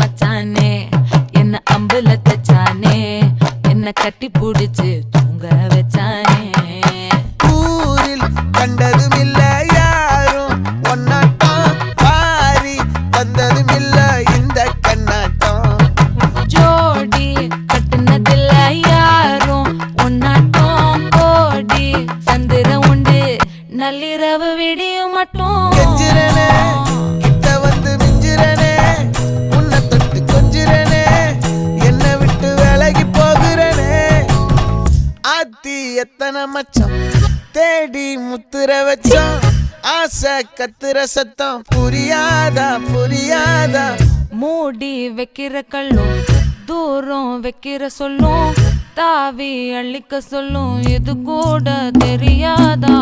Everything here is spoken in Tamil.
மச்சானே என்ன அம்புல தச்சானே என்ன கட்டி புடிச்சு தூங்க வச்சானே. ஊரில் கண்டதும் இல்ல யாரும் ஒன்னாட்டம் பாரி தந்ததும் இல்ல இந்த கண்ணாட்டம். ஜோடி கட்டுனதில்ல யாரும் ஒன்னாட்டம் கோடி சந்திர உண்டு நள்ளிரவு விடியும் மட்டும். கெஞ்சிரனே கிட்ட வந்து மிஞ்சிரனே உன்னை தொட்டு கொஞ்சிரனே என்னை விட்டு விலகி போகிறனே. ஆத்தி எத்தனை மச்சம் தேடி முத்துற வச்சோம் ஆசை கத்துற சத்தம் புரியாதா புரியாதா. மூடி வைக்கிற கல்லும் தூரம் வைக்கிற சொல்லும் தாவி அள்ளிக்க சொல்லும் இது கூட தெரியாதா.